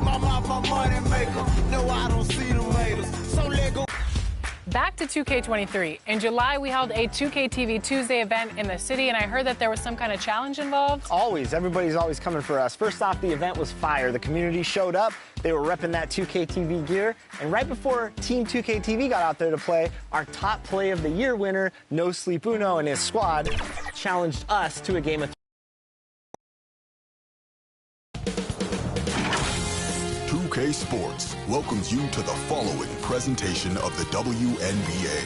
My mouth a money maker. No, I don't see the haters. So let go. Back to 2K23. In July, we held a 2K TV Tuesday event in the city, and I heard that there was some kind of challenge involved. Always. Everybody's always coming for us. First off, the event was fire. The community showed up. They were repping that 2K TV gear. And right before Team 2K TV got out there to play, our top play of the year winner, No Sleep Uno and his squad, challenged us to a game of 2K Sports welcomes you to the following presentation of the WNBA.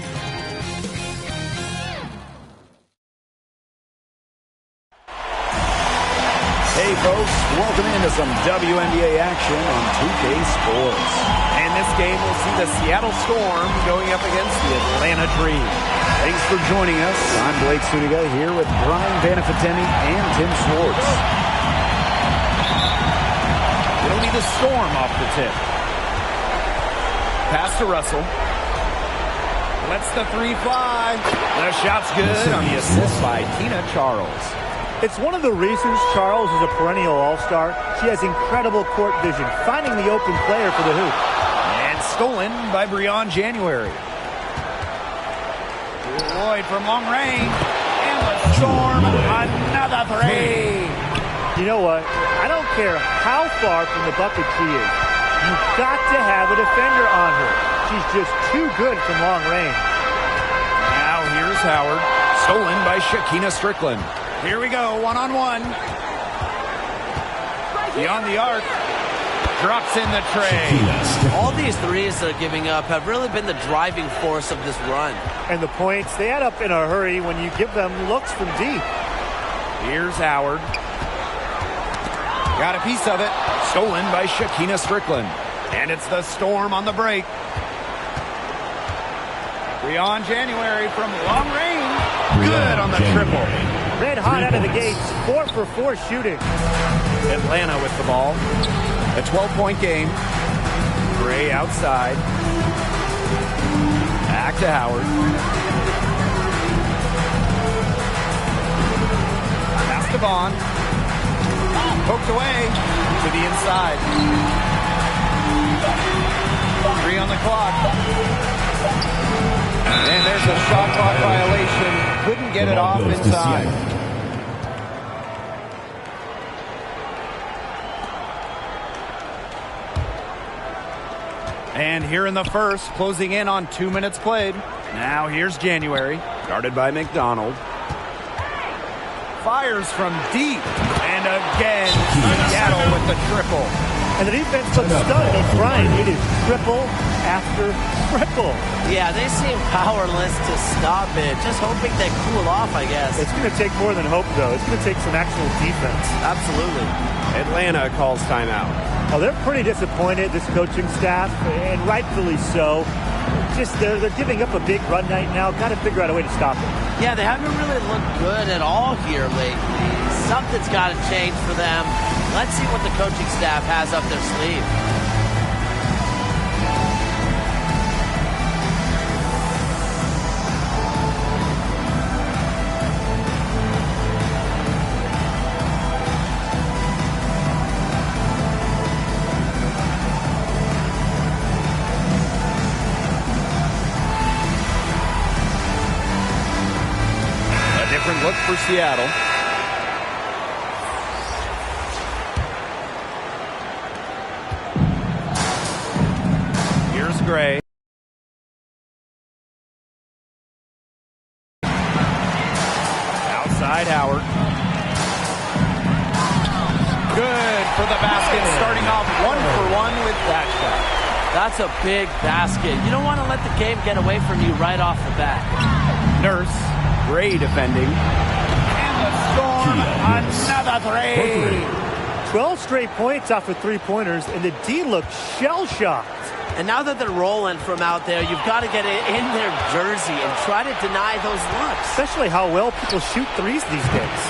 Hey folks, welcome into some WNBA action on 2K Sports. And this game will see the Seattle Storm going up against the Atlanta Dream. Thanks for joining us. I'm Blake Suniga here with Brian Vanafiteni and Tim Schwartz. It'll be the Storm off the tip. Pass to Russell. Lets the three fly. The shot's good on the assist by Tina Charles. It's one of the reasons Charles is a perennial all-star. She has incredible court vision, finding the open player for the hoop. And stolen by Breon January. Lloyd from long range. And the Storm, another three. You know what? I don't care how far from the bucket she is. You've got to have a defender on her. She's just too good from long range. Now here's Howard. Stolen by Shakina Strickland. Here we go, one-on-one. Beyond the arc. Drops in the tray. All these threes they're giving up have really been the driving force of this run. And the points, they add up in a hurry when you give them looks from deep. Here's Howard. Got a piece of it. Stolen by Shakina Strickland. And it's the Storm on the break. Breon January from long range. Good on the triple. Red hot out of the gates. 4 for 4 shooting. Atlanta with the ball. A 12-point game. Gray outside. Back to Howard. Pass to Vaughn. Poked away to the inside. 3 on the clock. And there's a shot clock violation. Couldn't get it off inside. And here in the first, closing in on 2 minutes played. Now here's January, guarded by McDonald. Fires from deep. And again, Seattle with the triple. And the defense looks stunned and crying. It is triple after triple. Yeah, they seem powerless to stop it. Just hoping they cool off, I guess. It's going to take more than hope, though. It's going to take some actual defense. Absolutely. Atlanta calls timeout. Oh, they're pretty disappointed, this coaching staff, and rightfully so. Just they're giving up a big run night now. Got to figure out a way to stop it. Yeah, they haven't really looked good at all here lately. Something's got to change for them. Let's see what the coaching staff has up their sleeve. A different look for Seattle. Gray. Outside Howard. Good for the basket, starting off 1-for-1 with that shot. That's a big basket. You don't want to let the game get away from you right off the bat. Nurse, Gray defending. And the Storm, another three. 12 straight points off of three-pointers, and the D looks shell-shocked. And now that they're rolling from out there, you've got to get it in their jersey and try to deny those looks. Especially how well people shoot threes these days.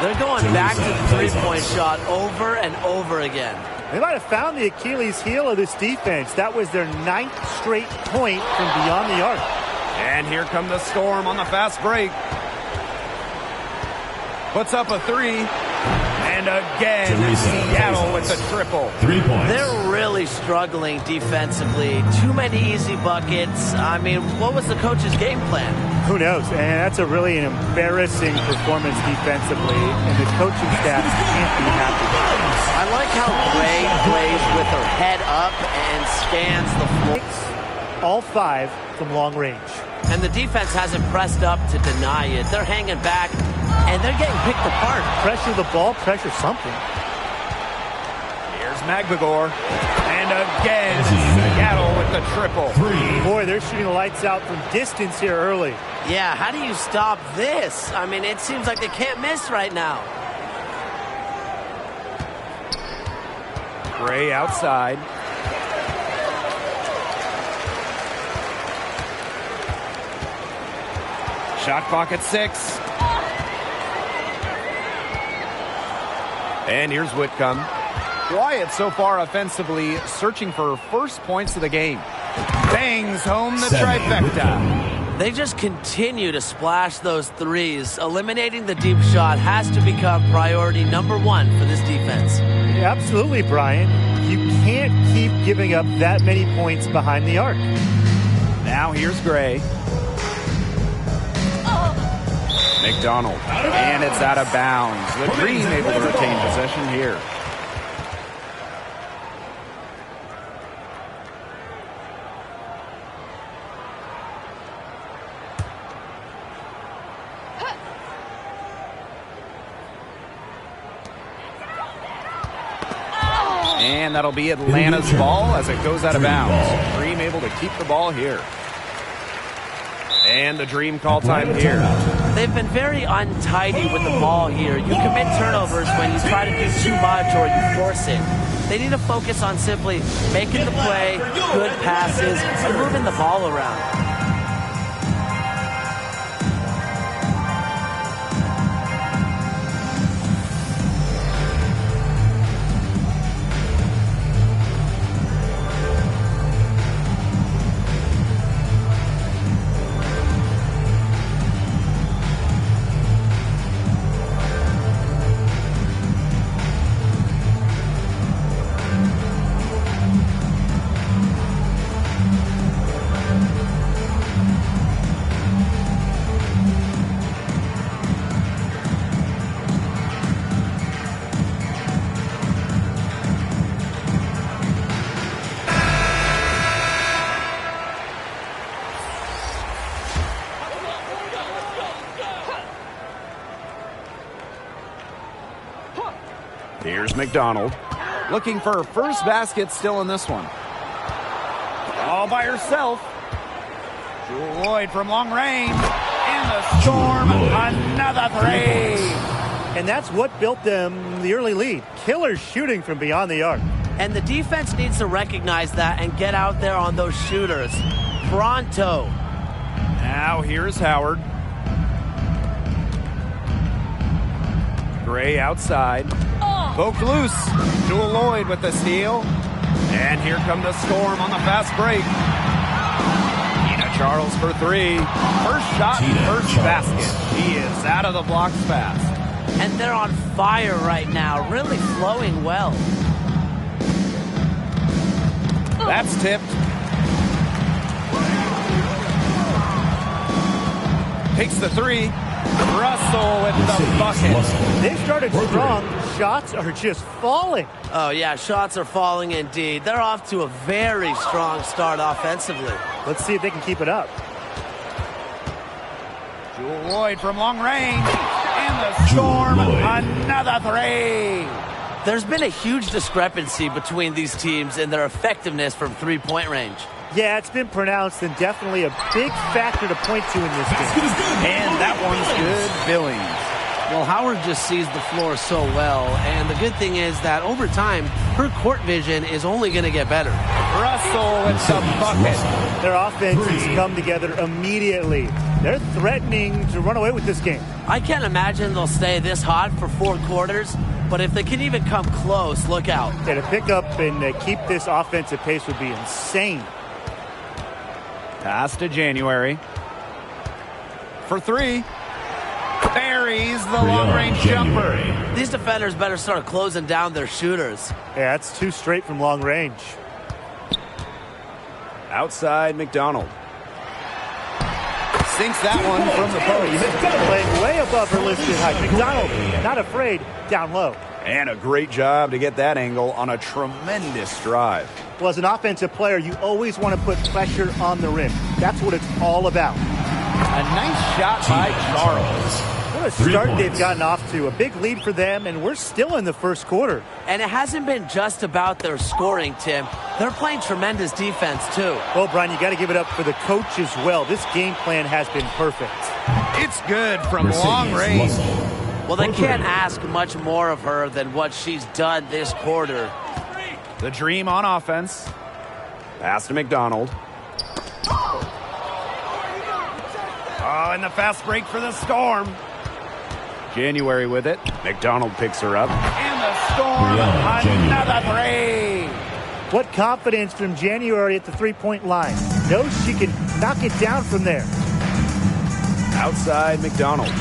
They're going back to the three-point shot over and over again. They might have found the Achilles heel of this defense. That was their 9th straight point from beyond the arc. And here come the Storm on the fast break. Puts up a three. And And again, Seattle with the triple. 3 points. They're really struggling defensively. Too many easy buckets. I mean, what was the coach's game plan? Who knows? And that's a really an embarrassing performance defensively, and the coaching staff can't be happy. I like how Gray plays with her head up and scans the floor. All 5 from long range. And the defense hasn't pressed up to deny it. They're hanging back, and they're getting picked apart. Pressure the ball, pressure something. Here's Magbagor. And again, Seattle with the triple. 3. Boy, they're shooting the lights out from distance here early. Yeah, how do you stop this? I mean, it seems like they can't miss right now. Gray outside. Shot clock at 6. And here's Whitcomb. Quiet so far offensively, searching for first points of the game. Bangs home the trifecta. They just continue to splash those threes. Eliminating the deep shot has to become priority number 1 for this defense. Absolutely, Brian. You can't keep giving up that many points behind the arc. Now here's Gray. McDonald. And it's out of bounds. The Dream able to retain possession here. And that'll be Atlanta's ball as it goes out of bounds. Dream able to keep the ball here. And the Dream call time here. They've been very untidy with the ball here. You commit turnovers when you try to do too much or you force it. They need to focus on simply making the play, good passes, and moving the ball around. Here's McDonald. Looking for her first basket still in this one. All by herself. Jewel Lloyd from long range. And the Storm, another three. And that's what built them the early lead. Killer shooting from beyond the arc. And the defense needs to recognize that and get out there on those shooters. Pronto. Now here's Howard. Gray outside. Poked loose. Jewel Lloyd with the steal. And here come the Storm on the fast break. Tina Charles for 3. First shot, first basket. She is out of the blocks fast. And they're on fire right now, really flowing well. That's tipped. Takes the 3. Russell with the bucket. They started strong. Shots are just falling. Oh, yeah, shots are falling indeed. They're off to a very strong start offensively. Let's see if they can keep it up. Jewel Lloyd from long range. And the Storm, another 3. There's been a huge discrepancy between these teams in their effectiveness from three-point range. Yeah, it's been pronounced and definitely a big factor to point to in this game. And that one's good. Billings. Well, Howard just sees the floor so well, and the good thing is that over time, her court vision is only going to get better. Russell with the bucket. Their offense has come together immediately. They're threatening to run away with this game. I can't imagine they'll stay this hot for 4 quarters, but if they can even come close, look out. Yeah, to pick up and keep this offensive pace would be insane. Pass to January. For 3. buries the long-range jumper. These defenders better start closing down their shooters. Yeah, that's 2 straight from long range. Outside McDonald. Sinks that one from the post. Playing way above her listed height. McDonald, not afraid, down low. And a great job to get that angle on a tremendous drive. Well, as an offensive player, you always want to put pressure on the rim. That's what it's all about. A nice shot by Charles. What a start they've gotten off to. A big lead for them, and we're still in the first quarter. And it hasn't been just about their scoring, Tim. They're playing tremendous defense, too. Well, Brian, you got to give it up for the coach as well. This game plan has been perfect. It's good from long range. Well, they can't ask much more of her than what she's done this quarter. The dream on offense. Pass to McDonald. Oh, and the fast break for the Storm. January with it. McDonald picks her up. And the Storm, another three. What confidence from January at the three-point line. Knows she can knock it down from there. Outside McDonald.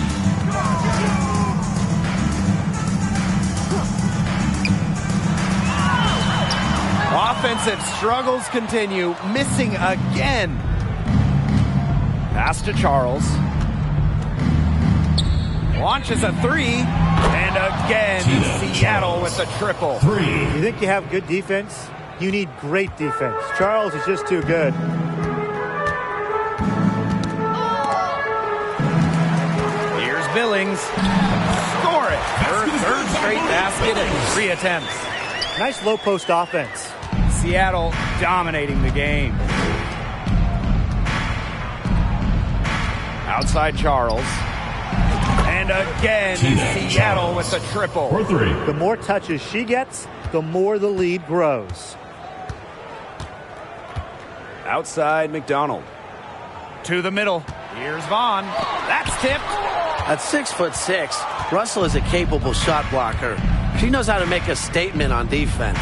Offensive struggles continue. Missing again. Pass to Charles. Launches a three. And again, Seattle with the triple. You think you have good defense? You need great defense. Charles is just too good. Here's Billings. Score it. Her third straight basket in 3 attempts. Nice low post offense. Seattle dominating the game. Outside Charles. And again, Seattle with the triple. The more touches she gets, the more the lead grows. Outside McDonald. To the middle. Here's Vaughn. That's tipped. At 6'6", Russell is a capable shot blocker. She knows how to make a statement on defense.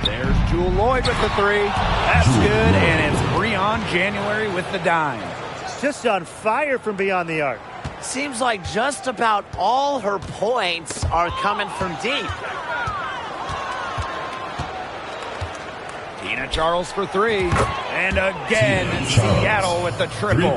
There's Jewel Lloyd with the three. That's good, and it's Breon January with the dime. Just on fire from beyond the arc. Seems like just about all her points are coming from deep. Tina Charles for three. And again, Seattle with the triple.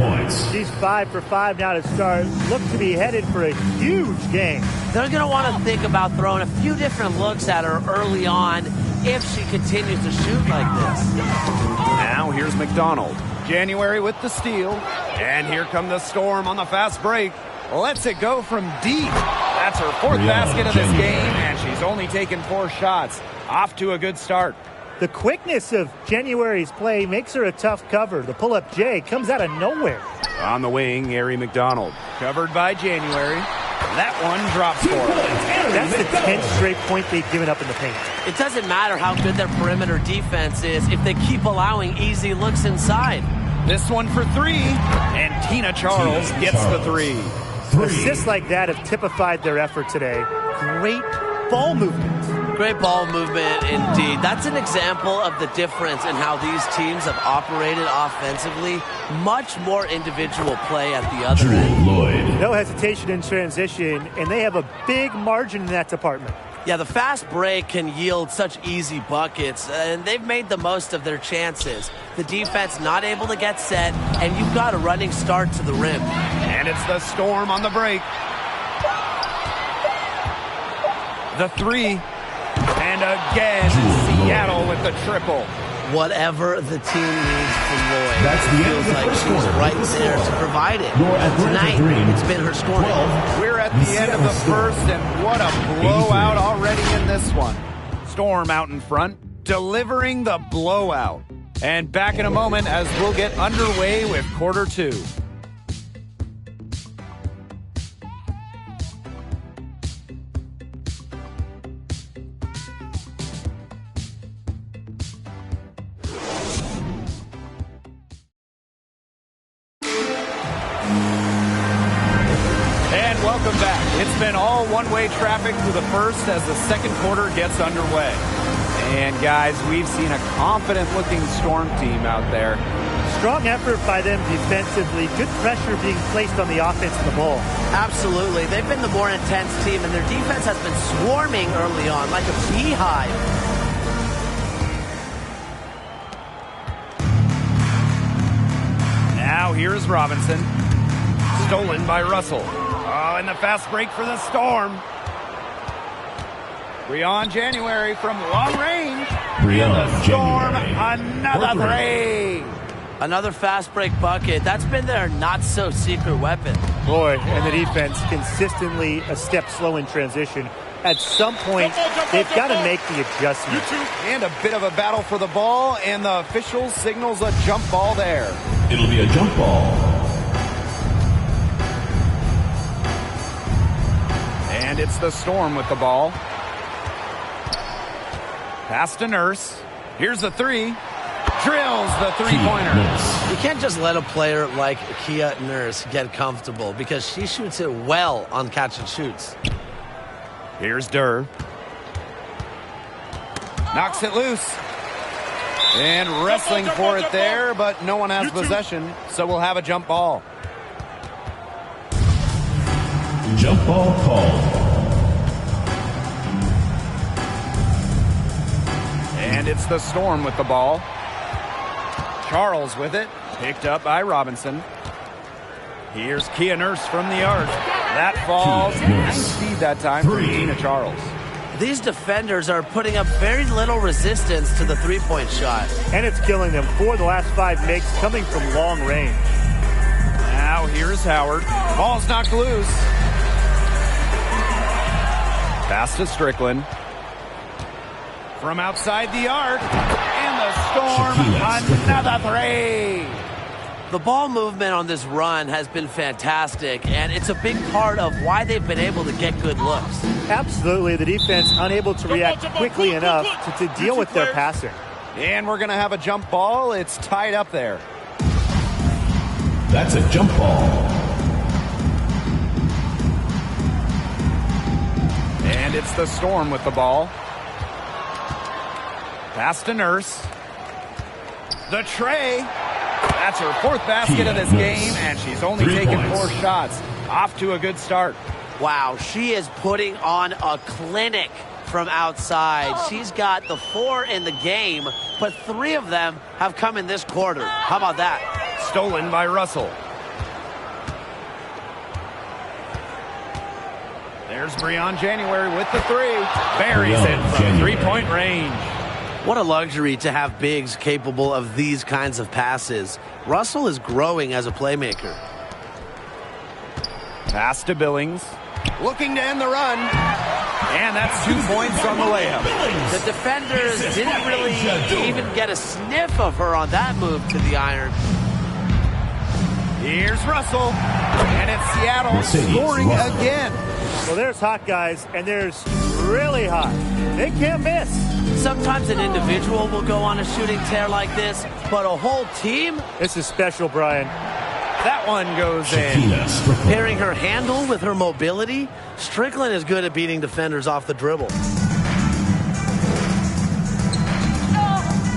She's 5 for 5 now to start. Look to be headed for a huge game. They're going to want to think about throwing a few different looks at her early on if she continues to shoot like this. Now here's McDonald. January with the steal. And here come the Storm on the fast break. Lets it go from deep. That's her 4th basket of this game, and she's only taken 4 shots. Off to a good start. The quickness of January's play makes her a tough cover. The pull-up J comes out of nowhere. On the wing, Ari McDonald. Covered by January. That one drops for her. That's the 10th straight point they've given up in the paint. It doesn't matter how good their perimeter defense is if they keep allowing easy looks inside. This one for three, and Tina Charles gets the three. Assists like that have typified their effort today. Great ball movement. Great ball movement indeed. That's an example of the difference in how these teams have operated offensively. Much more individual play at the other end. No hesitation in transition, and they have a big margin in that department. Yeah, the fast break can yield such easy buckets, and they've made the most of their chances. The defense not able to get set, and you've got a running start to the rim. And it's the Storm on the break. The three. And again, Seattle with the triple. Whatever the team needs from Lloyd, it feels like she's right there to provide it. Tonight, it's been her scoring. We're at the end of the first, and what a blowout already in this one. Storm out in front, delivering the blowout. And back in a moment as we'll get underway with quarter 2. Welcome back. It's been all one-way traffic through the first as the second quarter gets underway. And guys, we've seen a confident-looking Storm team out there. Strong effort by them defensively. Good pressure being placed on the offense and the ball. Absolutely. They've been the more intense team, and their defense has been swarming early on like a beehive. Now here's Robinson. Stolen by Russell. Oh, and the fast break for the Storm. Breon January from long range. The Storm, another three. Another fast break bucket. That's been their not-so-secret weapon. Boy, and the defense consistently a step slow in transition. At some point, they've got to make the adjustment. And a bit of a battle for the ball, and the official signals a jump ball there. It'll be a jump ball. And it's the Storm with the ball. Pass to Nurse. Here's the three. Drills the three-pointer. You can't just let a player like Kia Nurse get comfortable because she shoots it well on catch and shoots. Here's Durr. Knocks it loose. And wrestling for it there, but no one has possession, so we'll have a jump ball. Jump ball called. And it's the Storm with the ball. Charles with it. Picked up by Robinson. Here's Kia Nurse from the arc. That falls. Nice speed that time for Tina Charles. These defenders are putting up very little resistance to the three-point shot. And it's killing them. 4 of the last 5 makes coming from long range. Now here's Howard. Ball's knocked loose. Pass to Strickland. From outside the arc. And the Storm, another three. The ball movement on this run has been fantastic, and it's a big part of why they've been able to get good looks. Absolutely. The defense unable to react quickly enough to deal with their passing. And we're going to have a jump ball. It's tied up there. That's a jump ball. And it's the Storm with the ball. Pass to Nurse. The tray. That's her 4th basket of this game, and she's only taken 4 shots. Off to a good start. Wow, she is putting on a clinic from outside. She's got the 4 in the game, but 3 of them have come in this quarter. How about that? Stolen by Russell. There's Breon January with the 3. Buries it from three-point range. What a luxury to have bigs capable of these kinds of passes. Russell is growing as a playmaker. Pass to Billings. Looking to end the run. And that's 2 points on the layup. The defenders didn't really even get a sniff of her on that move to the iron. Here's Russell. And it's Seattle scoring again. Well, there's hot guys, and there's really hot. They can't miss. Sometimes an individual will go on a shooting tear like this, but a whole team? This is special, Brian. That one goes in. Pairing her handle with her mobility, Strickland is good at beating defenders off the dribble.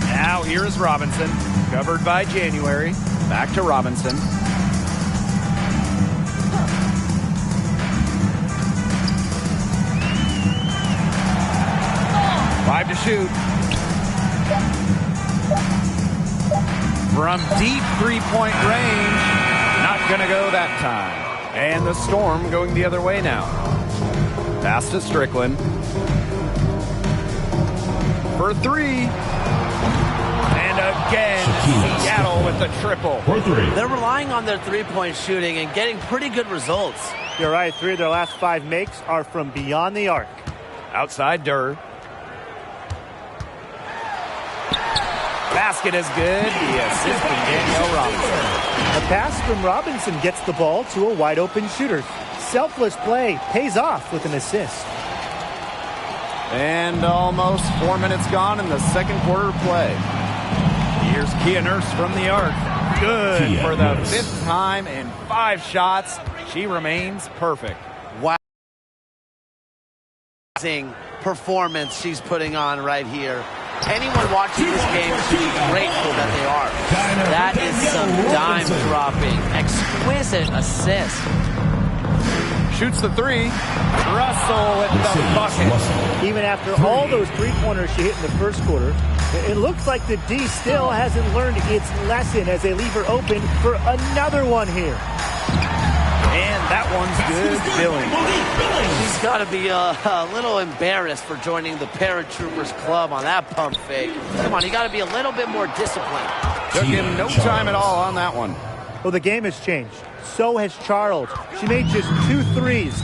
Now here's Robinson. Covered by January. Back to Robinson. Five to shoot. From deep three-point range. Not going to go that time. And the Storm going the other way now. Pass to Strickland. For 3. And again, Seattle with the triple. For 3. They're relying on their three-point shooting and getting pretty good results. You're right. 3 of their last 5 makes are from beyond the arc. Outside Durr. Basket is good. The assist from Danielle Robinson. A pass from Robinson gets the ball to a wide-open shooter. Selfless play pays off with an assist. And almost 4 minutes gone in the second quarter play. Here's Kia Nurse from the arc. Good Kia for the Nurse. 5th time in 5 shots. She remains perfect. Wow. Amazing performance she's putting on right here. Anyone watching this game should be grateful that they are. That is some dime-dropping, exquisite assist. Shoots the three. Russell with the bucket. Even after all those three-pointers she hit in the first quarter, it looks like the D still hasn't learned its lesson as they leave her open for another one here. And that one's good. Billings. She's got to be a little embarrassed for joining the Paratroopers Club on that pump fake. Come on, you got to be a little bit more disciplined. Took him no time at all on that one. Well, the game has changed. So has Charles. She made just 2 threes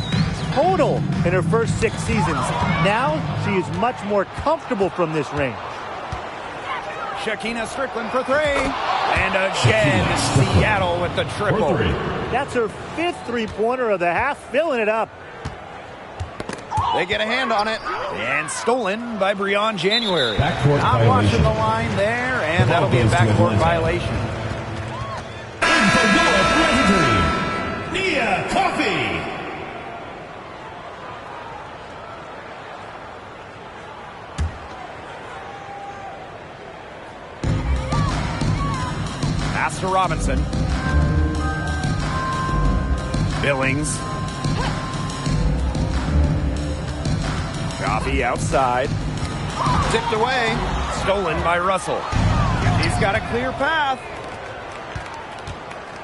total in her first 6 seasons. Now she is much more comfortable from this range. Shakina Strickland for 3. And again, Seattle with the triple. That's her 5th three-pointer of the half, filling it up. They get a hand on it. And stolen by Breon January. Backcourt Not watching the line there, and that'll be a backcourt violation. And for North Residue, Nia Coffey. Pass to Robinson. Billings. Coffey outside. Tipped away. Stolen by Russell. He's got a clear path.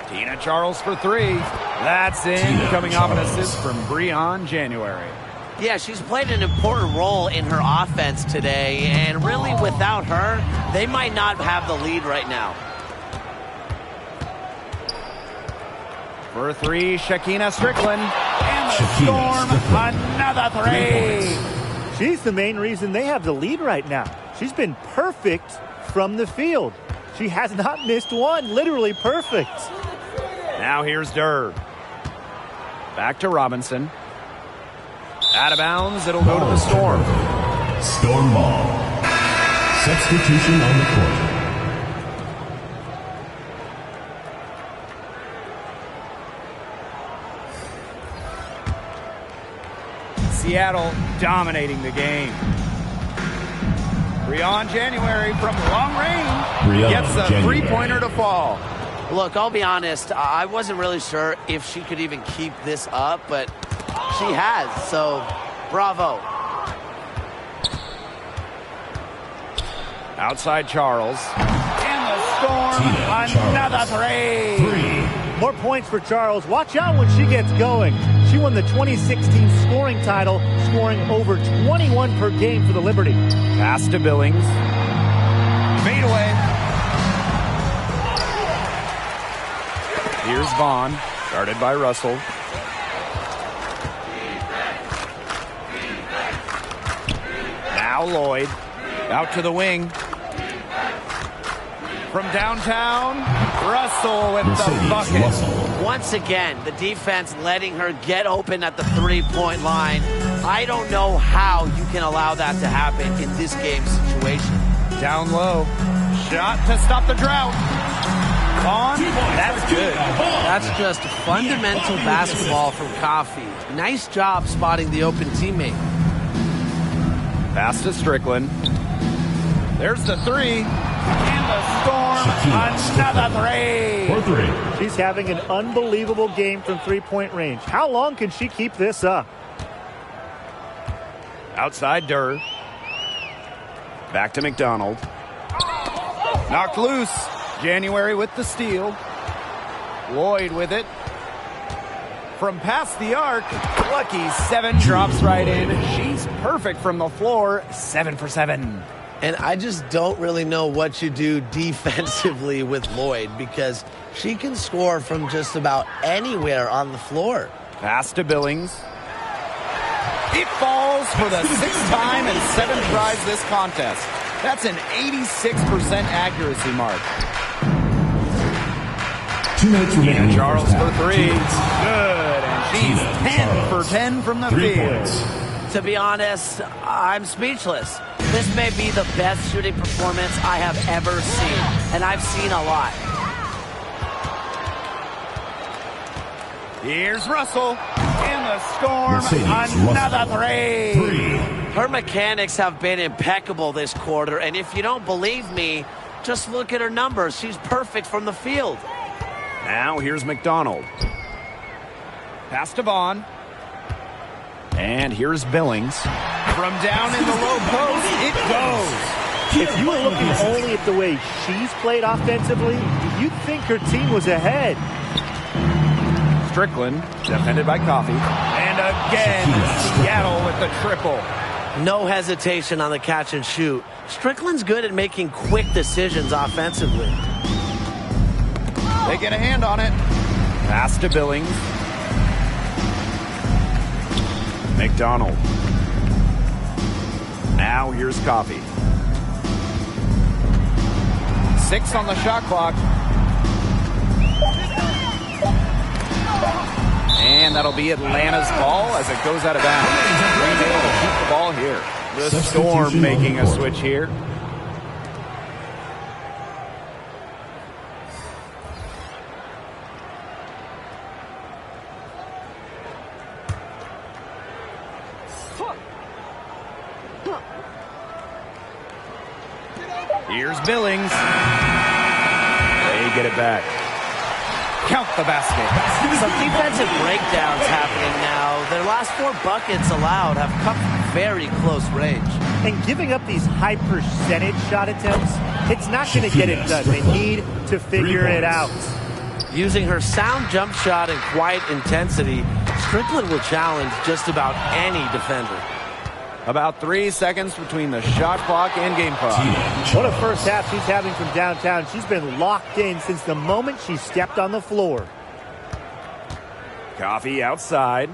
Tina Charles for 3. That's in. Coming off an assist from Breon January. Yeah, she's played an important role in her offense today, and really without her, they might not have the lead right now. For 3, Shakina Strickland. And the Storm, another 3. She's the main reason they have the lead right now. She's been perfect from the field. She has not missed one, literally perfect. Now here's Durr. Back to Robinson. Out of bounds, it'll go to the Storm. Storm ball. Substitution on the court. Seattle dominating the game. Breon January from long range gets a three-pointer to fall. Look, I'll be honest, I wasn't really sure if she could even keep this up, but she has, so bravo. Outside Charles. And the Storm, another 3. More points for Charles. Watch out when she gets going. She won the 2016 scoring title, scoring over 21 per game for the Liberty. Pass to Billings. Fade away. Here's Vaughn, guarded by Russell. Now Lloyd, out to the wing. From downtown, Russell with the bucket. Once again, the defense letting her get open at the three-point line. I don't know how you can allow that to happen in this game situation. Down low. Shot to stop the drought. On. That's good. That's just fundamental basketball from Coffey. Nice job spotting the open teammate. Pass to Strickland. There's the 3. And the Storm, another 3. She's having an unbelievable game from three-point range. How long can she keep this up? Outside Durr. Back to McDonald. Knocked loose. January with the steal. Lloyd with it. From past the arc, Lucky 7 drops right in. She's perfect from the floor. 7 for 7. And I just don't really know what you do defensively with Lloyd because she can score from just about anywhere on the floor. Pass to Billings. It falls for the 6th time in 7 tries this contest. That's an 86% accuracy mark. 2 minutes remaining. Charles for 3. Good. And she's 10 for 10 from the field. To be honest, I'm speechless. This may be the best shooting performance I have ever seen, and I've seen a lot. Here's Russell, and the Storm, another 3. Her mechanics have been impeccable this quarter, and if you don't believe me, just look at her numbers. She's perfect from the field. Now here's McDonald. Pass to Vaughn. And here's Billings. From down in the low post, it goes. If you were looking only at the way she's played offensively, you'd think her team was ahead. Strickland, defended by Coffey. And again, Seattle with the triple. No hesitation on the catch and shoot. Strickland's good at making quick decisions offensively. They get a hand on it. Pass to Billings. McDonald. Now here's Coffey. 6 on the shot clock. And that'll be Atlanta's ball as it goes out of bounds. Green able to keep the ball here. The Storm making a switch here. Here's Billings. They get it back. Count the basket. Some defensive breakdowns happening now. Their last 4 buckets allowed have come from very close range. And giving up these high percentage shot attempts, it's not going to get it done. They need to figure it out. Using her sound jump shot and quiet intensity, Strickland will challenge just about any defender. About 3 seconds between the shot clock and game clock. What a first half she's having from downtown. She's been locked in since the moment she stepped on the floor. Coffey outside.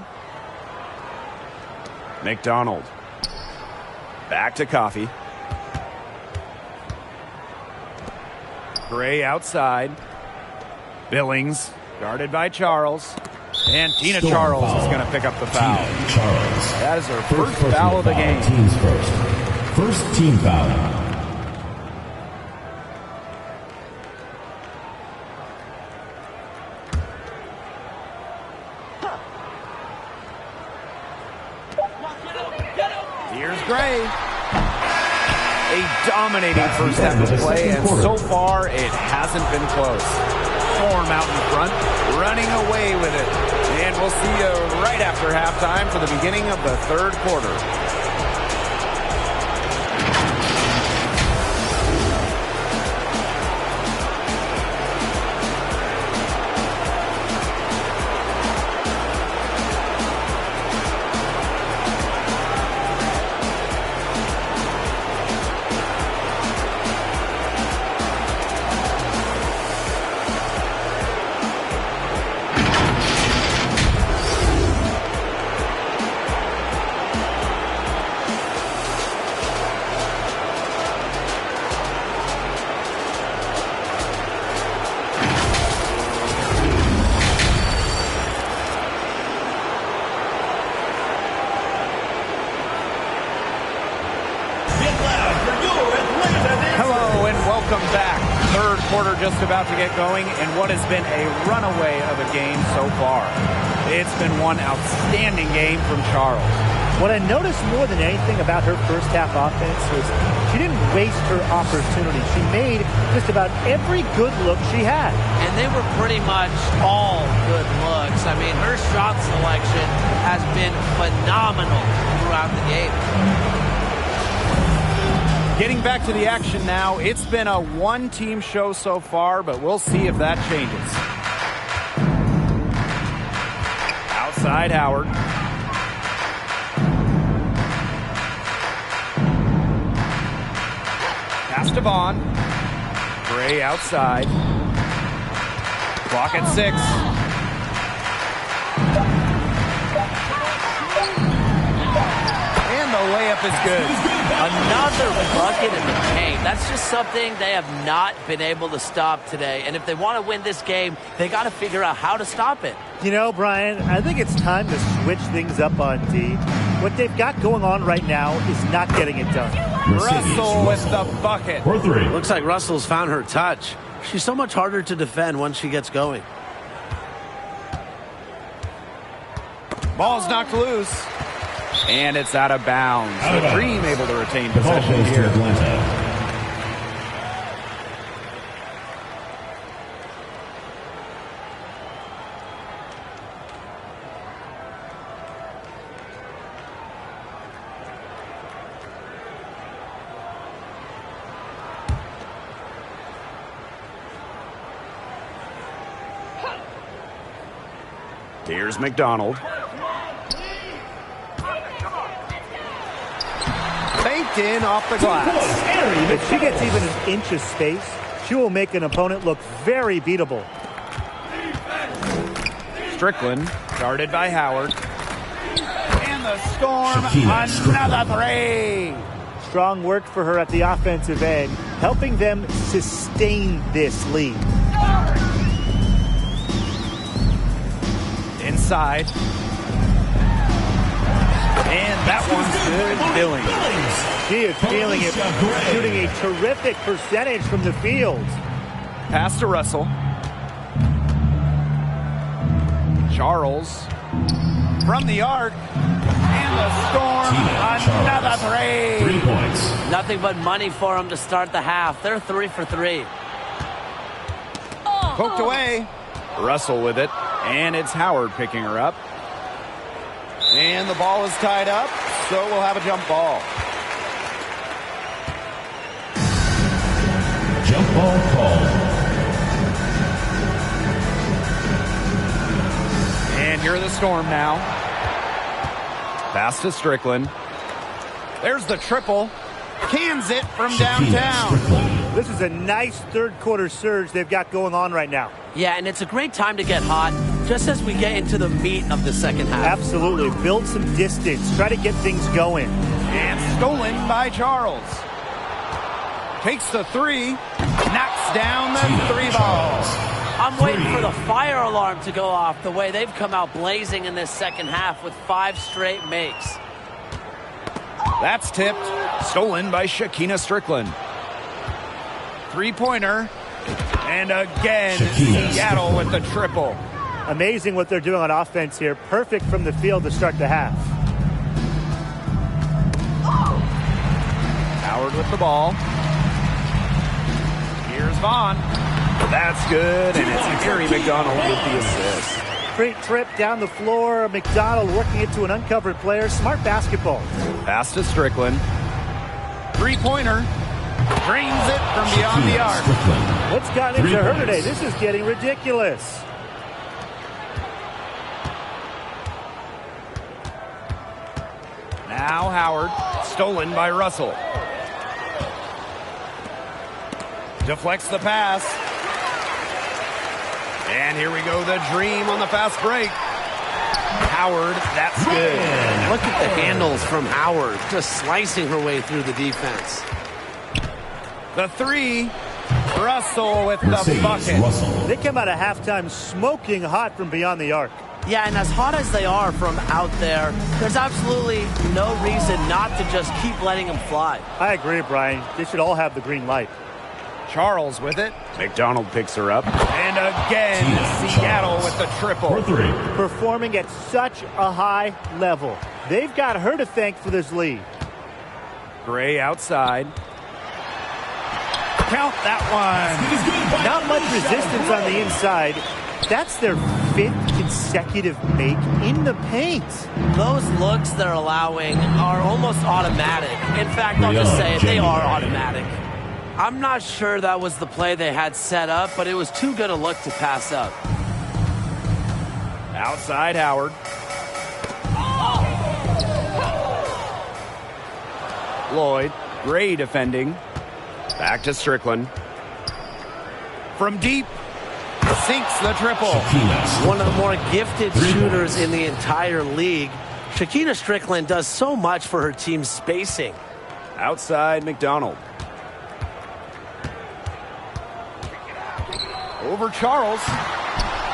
McDonald. Back to Coffey. Gray outside. Billings guarded by Charles. And Tina Charles is going to pick up the foul. That is her first foul of the game. Team's first team foul. Here's Gray. A dominating first half of play, and so far it hasn't been close. Storm out in front, running away with it. And we'll see you right after halftime for the beginning of the third quarter. Just about to get going, and what has been a runaway of a game so far. It's been one outstanding game from Charles. What I noticed more than anything about her first half offense was she didn't waste her opportunity. She made just about every good look she had. And they were pretty much all good looks. I mean, her shot selection has been phenomenal throughout the game. Getting back to the action now, it's been a one-team show so far, but we'll see if that changes. Outside Howard. Pass to Vaughn. Gray outside. Clock at 6. And the layup is good. Another bucket in the paint. That's just something they have not been able to stop today. And if they want to win this game, they got to figure out how to stop it. You know, Brian, I think it's time to switch things up on D. What they've got going on right now is not getting it done. Russell with the bucket. For 3. Looks like Russell's found her touch. She's so much harder to defend once she gets going. Ball's knocked loose. And it's out of bounds. The Dream able to retain possession here. Here's McDonald. Baked in off the glass. If she gets even an inch of space, she will make an opponent look very beatable. Strickland, guarded by Howard. And the Storm, another three. Strong work for her at the offensive end, helping them sustain this lead. Inside. And that one's good. Billings. She is feeling it, shooting a terrific percentage from the field. Pass to Russell. Charles from the arc. And the Storm, another three. 3 points. Nothing but money for them to start the half. They're 3 for 3. Poked away. Russell with it. And it's Howard picking her up. And the ball is tied up, so we'll have a jump ball. Jump ball called. And here are the Storm now. Pass to Strickland. There's the triple. Cans it from downtown. This is a nice third-quarter surge they've got going on right now. Yeah, and it's a great time to get hot, just as we get into the meat of the second half. Absolutely. Build some distance. Try to get things going. And stolen by Charles. Takes the three. Knocks down the three ball. I'm waiting for the fire alarm to go off the way they've come out blazing in this second half with 5 straight makes. That's tipped. Stolen by Shakina Strickland. Three-pointer. And again, Seattle with the triple. Amazing what they're doing on offense here. Perfect from the field to start the half. Howard with the ball. Here's Vaughn. That's good, and it's Gary McDonald with the assist. Great trip down the floor. McDonald working it to an uncovered player. Smart basketball. Pass to Strickland. Three-pointer. Drains it from beyond the arc. What's gotten into her today? This is getting ridiculous. Now Howard. Stolen by Russell. Deflects the pass. And here we go, the Dream on the fast break. Howard, that's good. Look at the handles from Howard, just slicing her way through the defense. The three, Russell with the bucket. They come out of halftime smoking hot from beyond the arc. Yeah, and as hot as they are from out there, there's absolutely no reason not to just keep letting them fly. I agree, Brian. They should all have the green light. Charles with it. McDonald picks her up. And again, Seattle with the triple. For 3. Performing at such a high level. They've got her to thank for this lead. Gray outside. Count that one. Not much resistance on the inside. That's their 5th consecutive make in the paint. Those looks they're allowing are almost automatic. In fact, I'll just say it, they are automatic. I'm not sure that was the play they had set up, but it was too good a look to pass up. Outside Howard. Lloyd, Gray defending. Back to Strickland. From deep, sinks the triple. One of the more gifted shooters in the entire league. Shakina Strickland does so much for her team's spacing. Outside McDonald. Over Charles.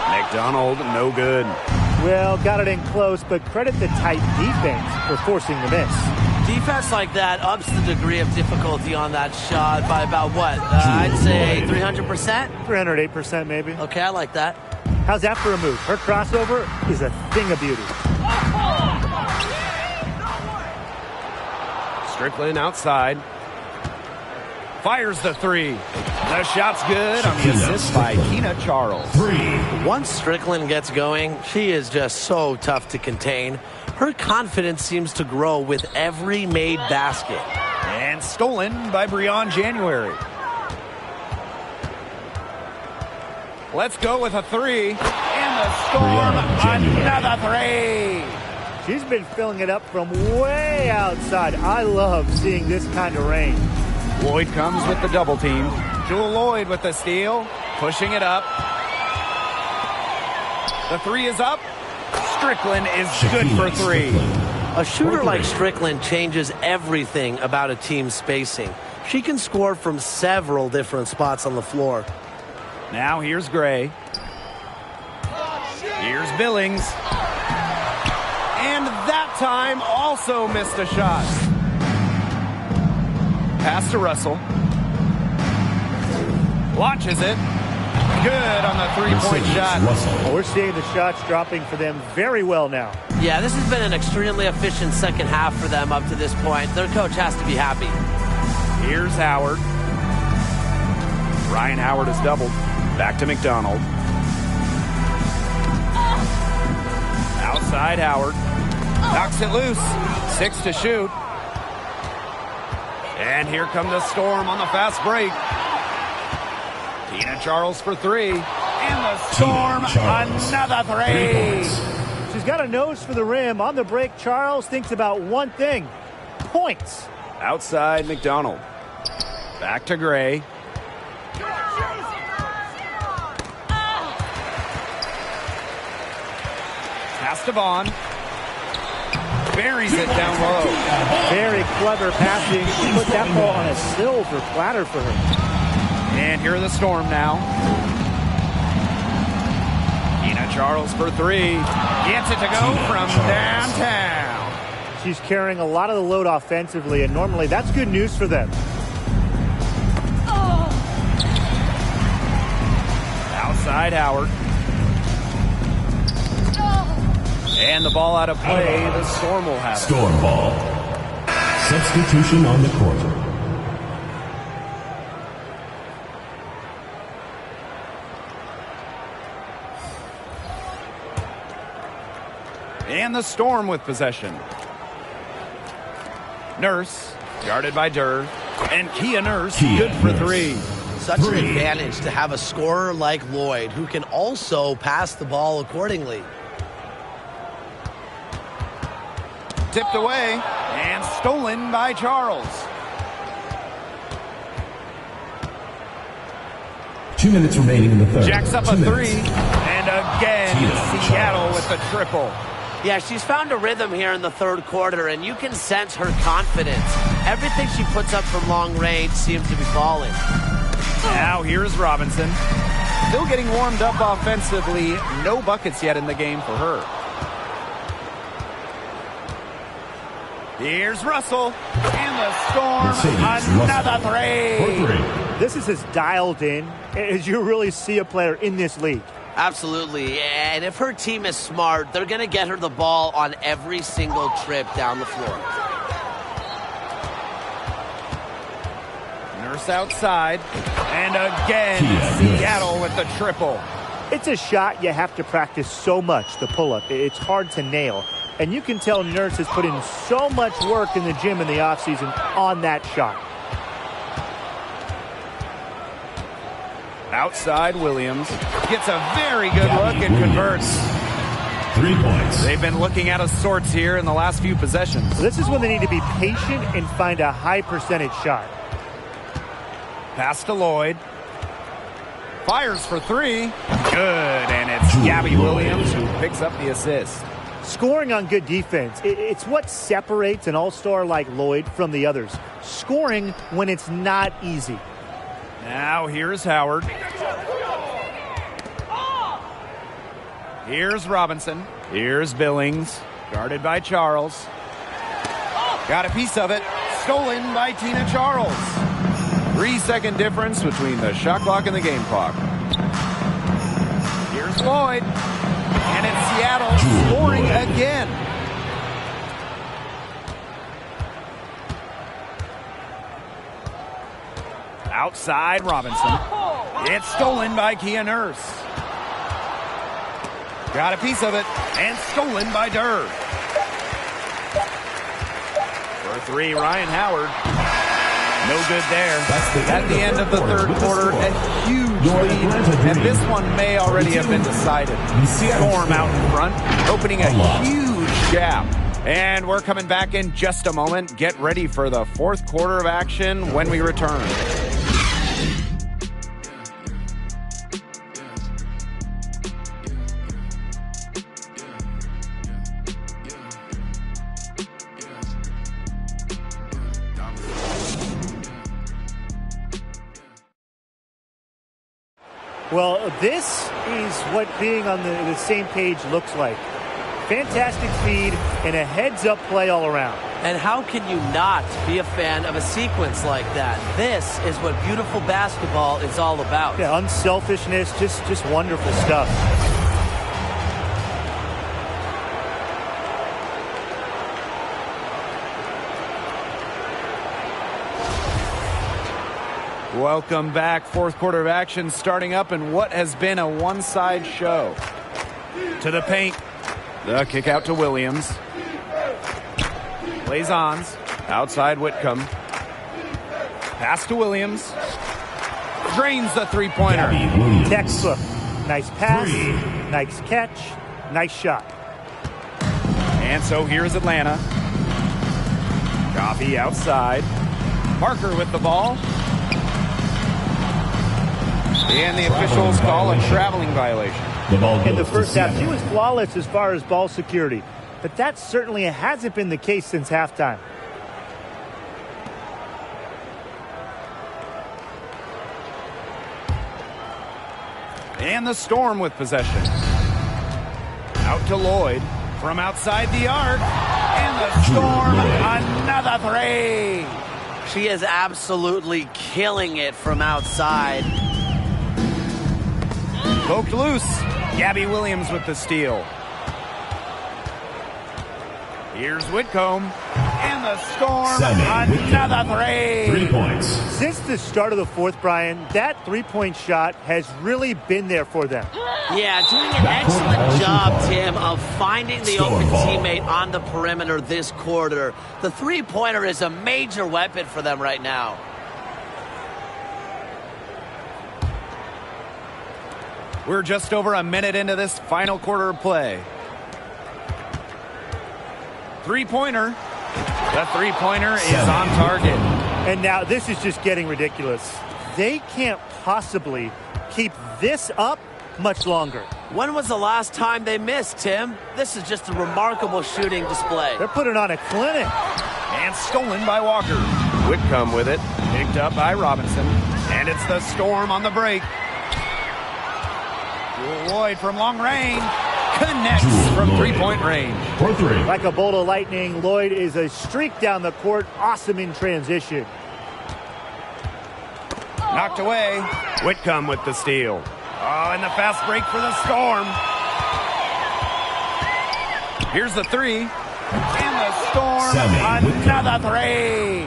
McDonald, no good. Well, got it in close, but credit the tight defense for forcing the miss. Defense like that ups the degree of difficulty on that shot by about what? I'd say 300%? 308% maybe. Okay, I like that. How's that for a move? Her crossover is a thing of beauty. Strickland outside. Fires the three. The shot's good on the assist by Tina Charles. Once Strickland gets going, she is just so tough to contain. Her confidence seems to grow with every made basket. And stolen by Breon January. Let's go with a three. And the Storm, another three. She's been filling it up from way outside. I love seeing this kind of rain. Lloyd comes with the double team. Jewel Lloyd with the steal, pushing it up. The three is up. Strickland is good for three. A shooter like Strickland changes everything about a team's spacing. She can score from several different spots on the floor. Now here's Gray. Here's Billings. And that time also missed a shot. Pass to Russell. Launches it. Good on the three-point shot. We're seeing the shots dropping for them very well now. Yeah, this has been an extremely efficient second half for them up to this point. Their coach has to be happy. Here's Howard. Ryan Howard has doubled. Back to McDonald. Outside Howard. Knocks it loose. 6 to shoot. And here come the Storm on the fast break. Tina Charles for three. And the Storm, another three. She's got a nose for the rim. On the break, Charles thinks about one thing. Points. Outside McDonald. Back to Gray. Pass to Vaughn. Buries it down low. Very clever passing. She put that ball on a silver platter for her. And here are the Storm now. Tina Charles for three. Gets it to go from downtown. She's carrying a lot of the load offensively, and normally that's good news for them. Outside Howard. And the ball out of play. The Storm will have it. Storm ball. Substitution on the court. And the Storm with possession. Nurse, guarded by Durr. And Kia Nurse, good for three. Such an advantage to have a scorer like Lloyd who can also pass the ball accordingly. Tipped away and stolen by Charles. 2 minutes remaining in the third. Jacks up a three. And again, Seattle with the triple. Yeah, she's found a rhythm here in the third quarter, and you can sense her confidence. Everything she puts up from long range seems to be falling. Now here's Robinson. Still getting warmed up offensively. No buckets yet in the game for her. Here's Russell. And the Storm, another three. This is as dialed in as you really see a player in this league. Absolutely, and if her team is smart, they're going to get her the ball on every single trip down the floor. Nurse outside, and again, Seattle with the triple. It's a shot you have to practice so much, the pull-up. It's hard to nail, and you can tell Nurse has put in so much work in the gym in the offseason on that shot. Outside Williams gets a very good look and converts. 3 points. They've been looking out of sorts here in the last few possessions. This is when they need to be patient and find a high percentage shot. Pass to Lloyd. Fires for three. Good, and it's Gabby Williams who picks up the assist. Scoring on good defense, it's what separates an all-star like Lloyd from the others. Scoring when it's not easy. Now here's Howard. Here's Robinson. Here's Billings. Guarded by Charles. Got a piece of it. Stolen by Tina Charles. 3-second difference between the shot clock and the game clock. Here's Lloyd. And it's Seattle scoring again. Outside Robinson. It's stolen by Kia Nurse. Got a piece of it, and stolen by Durr. For three, Ryan Howard. No good there. At the end of the third quarter, a huge lead, and this one may already have been decided. Storm out in front, opening a huge gap. And we're coming back in just a moment. Get ready for the fourth quarter of action when we return. Well, this is what being on the same page looks like. Fantastic feed and a heads-up play all around. And how can you not be a fan of a sequence like that? This is what beautiful basketball is all about. Yeah, unselfishness, just wonderful stuff. Welcome back. Fourth quarter of action starting up in what has been a one-side show. To the paint. The kick out to Williams. Plays ons. Outside Whitcomb. Pass to Williams. Drains the three-pointer. Textbook. Nice pass. Nice catch. Nice shot. And so here's Atlanta. Coffee outside. Parker with the ball. And the officials call a traveling violation. In the first half, she was flawless as far as ball security. But that certainly hasn't been the case since halftime. And the Storm with possession. Out to Lloyd from outside the arc. And the Storm, another three. She is absolutely killing it from outside. Poked loose. Gabby Williams with the steal. Here's Whitcomb. And the Storm, another three. 3 points. Since the start of the fourth, Brian, that three-point shot has really been there for them. Yeah, doing an excellent job, Tim, of finding the open teammate on the perimeter this quarter. The three-pointer is a major weapon for them right now. We're just over a minute into this final quarter of play. Three-pointer. The three-pointer is on target. And now this is just getting ridiculous. They can't possibly keep this up much longer. When was the last time they missed, Tim? This is just a remarkable shooting display. They're putting on a clinic. And stolen by Walker. Whitcomb with it. Picked up by Robinson. And it's the Storm on the break. Lloyd from long range. Connects from three-point range. For three. Like a bolt of lightning, Lloyd is a streak down the court. Awesome in transition. Knocked away. Whitcomb with the steal. Oh, and the fast break for the Storm. Here's the three. And the Storm, another three.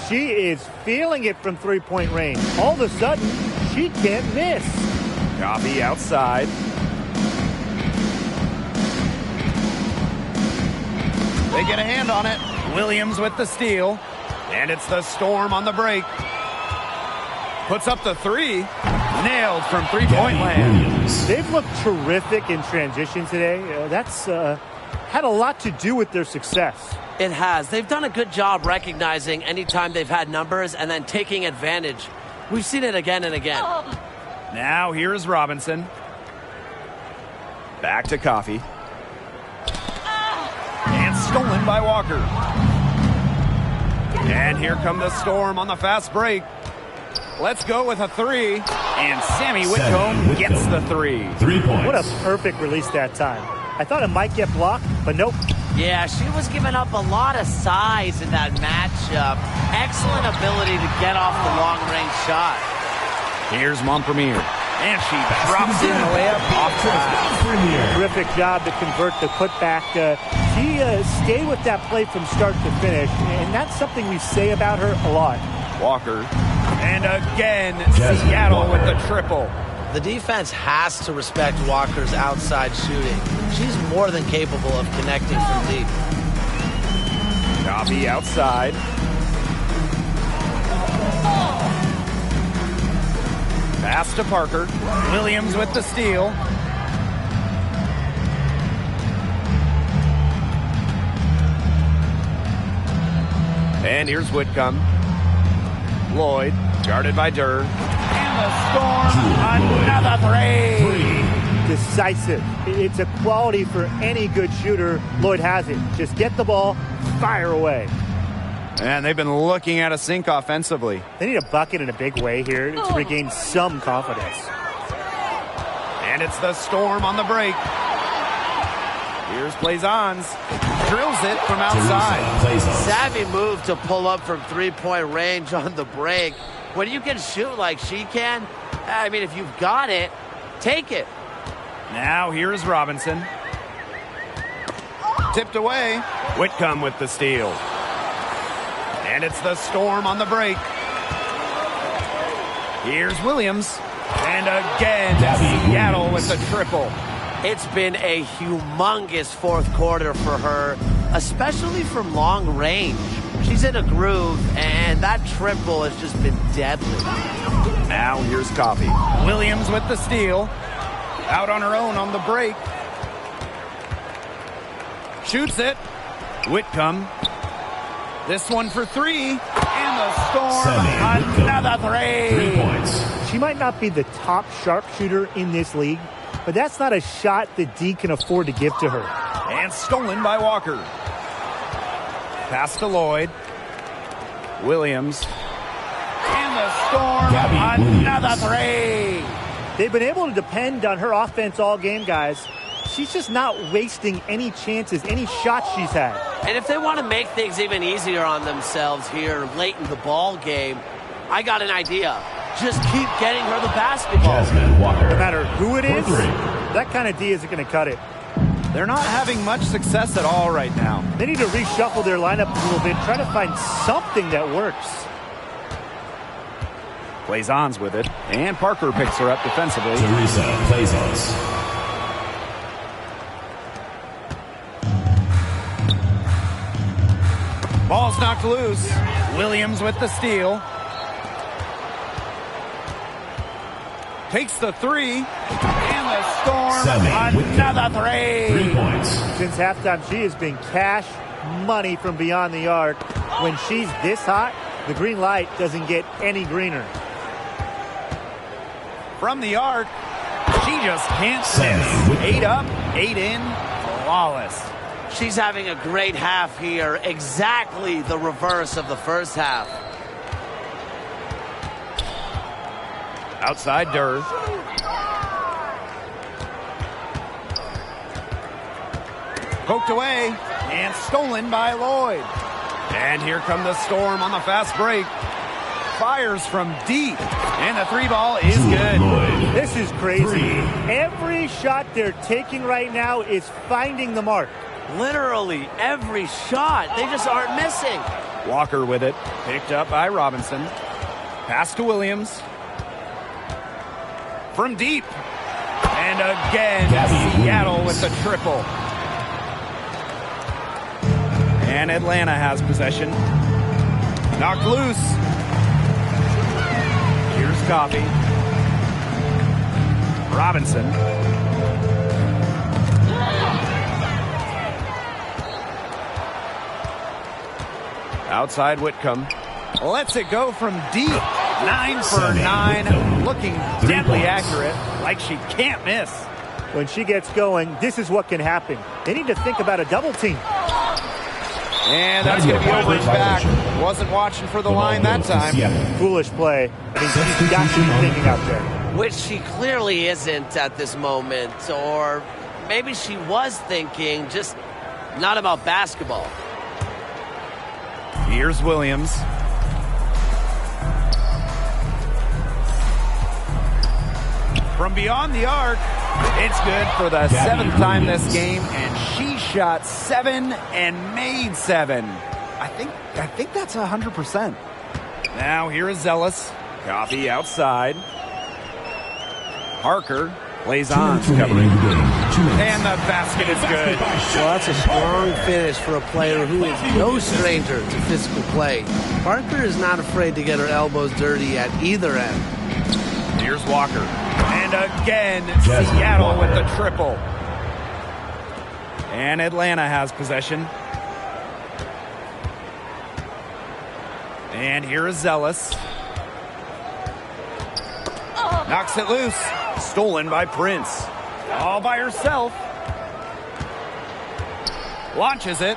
She is feeling it from three-point range. All of a sudden, she can't miss. Coffee outside. They get a hand on it. Williams with the steal. And it's the Storm on the break. Puts up the three. Nailed from three-point land. They've looked terrific in transition today. That's had a lot to do with their success. It has. They've done a good job recognizing anytime they've had numbers and then taking advantage. We've seen it again and again. Now here's Robinson. Back to Coffee. And stolen by Walker. And here come the Storm on the fast break. Let's go with a three. And Sammy Whitcomb gets the three. 3 points. What a perfect release that time. I thought it might get blocked, but nope. Yeah, she was giving up a lot of size in that matchup. Excellent ability to get off the long-range shot. Here's Montpremier. And she drops in the layup off track. Terrific job to convert the putback. She stayed with that play from start to finish, and that's something we say about her a lot. Walker And again, Seattle with the triple. The defense has to respect Walker's outside shooting. She's more than capable of connecting from deep. Coffee outside. Pass to Parker. Williams with the steal. And here's Whitcomb. Lloyd, guarded by Durr. And the Storm, another three. Decisive. It's a quality for any good shooter. Lloyd has it. Just get the ball, fire away. And they've been looking at a sink offensively. They need a bucket in a big way here to regain some confidence. And it's the Storm on the break. Here's Blazons. Drills it from outside. Savvy move to pull up from three-point range on the break. When you can shoot like she can, I mean, if you've got it, take it. Now here's Robinson. Tipped away. Whitcomb with the steal. And it's the Storm on the break. Here's Williams. And again, Seattle with the triple. It's been a humongous fourth quarter for her, especially from long range. She's in a groove, and that triple has just been deadly. Now here's Coffee. Williams with the steal. Out on her own on the break. Shoots it. Whitcomb. This one for three. And the Storm, another three. 3 points. She might not be the top sharpshooter in this league, but that's not a shot that D can afford to give to her. And stolen by Walker. Pass to Lloyd. Williams. And the Storm, another three. They've been able to depend on her offense all game, guys. She's just not wasting any chances, any shots she's had. And if they want to make things even easier on themselves here late in the ball game, I got an idea. Just keep getting her the basketball. No matter who it is, that kind of D isn't going to cut it. They're not having much success at all right now. They need to reshuffle their lineup a little bit, try to find something that works. Blazons with it, and Parker picks her up defensively. Teresa Blazons. Ball's knocked loose. Williams with the steal. Takes the three. And the Storm, another three. 3 points. Since halftime, she has been cash money from beyond the arc. When she's this hot, the green light doesn't get any greener. From the arc, she just can't miss. 8 up, 8 in, flawless. She's having a great half here, exactly the reverse of the first half. Outside Durr. Poked away and stolen by Lloyd. And here come the Storm on the fast break. Fires from deep. And the three ball is good. This is crazy. Every shot they're taking right now is finding the mark. Literally every shot. They just aren't missing. Walker with it. Picked up by Robinson. Pass to Williams. From deep. And again, Seattle with the triple. And Atlanta has possession. Knocked loose. Here's Coffee. Robinson. Outside Whitcomb. Lets it go from deep. 9 for 9. Looking deadly accurate. Like she can't miss. When she gets going, this is what can happen. They need to think about a double team. And that's going to be over his back. Wasn't watching for the line that time. Foolish play. I mean, she's got to be thinking out there. Which she clearly isn't at this moment. Or maybe she was thinking, just not about basketball. Here's Williams. From beyond the arc, it's good for the 7th time this game, and she shot 7 and made 7. I think that's 100%. Now here is Zealous. Coffee outside. Parker plays on. Covering the game. And the basket is good. Well, that's a strong finish for a player who is no stranger to physical play. Parker is not afraid to get her elbows dirty at either end. Here's Walker. And again, Seattle with the triple. And Atlanta has possession. And here is Zealous. Knocks it loose. Stolen by Prince. All by herself. Launches it.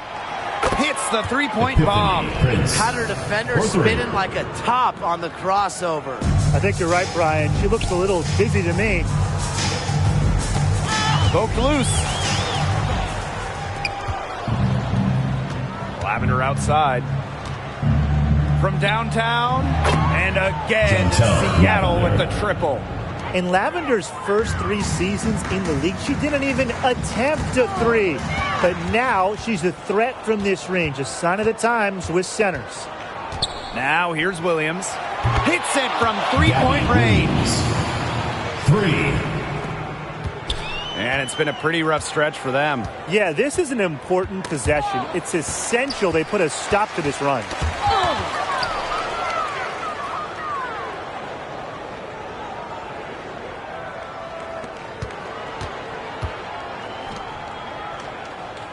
Hits the three-point bomb. Had her defender spinning like a top on the crossover. I think you're right, Brian. She looks a little dizzy to me. Poked loose. Lavender outside. From downtown. And again, Seattle with the triple. In Lavender's first 3 seasons in the league, she didn't even attempt a three. But now she's a threat from this range, a sign of the times with centers. Now here's Williams. Hits it from three-point range. 3. And it's been a pretty rough stretch for them. Yeah, this is an important possession. It's essential they put a stop to this run.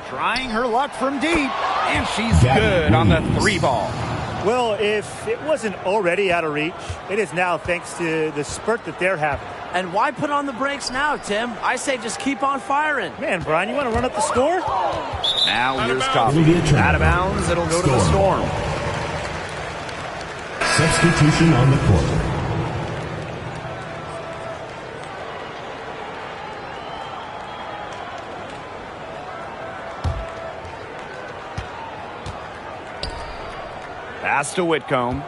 Trying her luck from deep, and she's good on the 3-ball. Well, if it wasn't already out of reach, it is now thanks to the spurt that they're having. And why put on the brakes now, Tim? I say just keep on firing. Man, Brian, you want to run up the score? Now here's Coffee. Out of bounds, it'll go to the Storm. Substitution on the court. Pass to Whitcomb.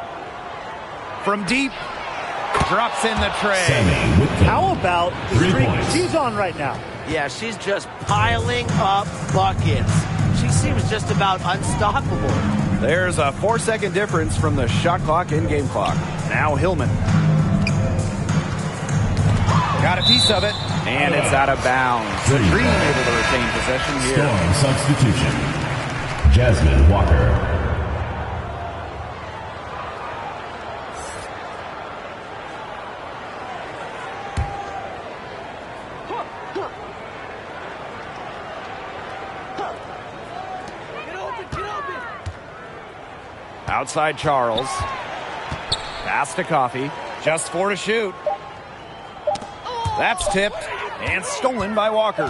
From deep. Drops in the tray. How about the streak she's on right now? Yeah, she's just piling up buckets. She seems just about unstoppable. There's a 4-second difference from the shot clock and game clock. Now Hillman. Got a piece of it, and it's out of bounds. The Dream able to retain possession here. Storm substitution. Jasmine Walker. Outside Charles. Pass to Coffee. Just 4 to shoot. That's tipped and stolen by Walker.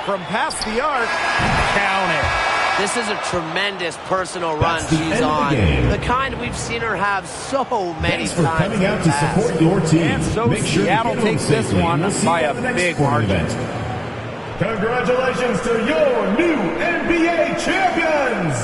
From past the arc. Count it. This is a tremendous personal run she's on. The kind we've seen her have so many Thanks for times. coming out to support your team. And so Make sure Seattle you get takes home this safely, one and we'll see by you a at the next big sporting margin. event. Congratulations to your new NBA champions!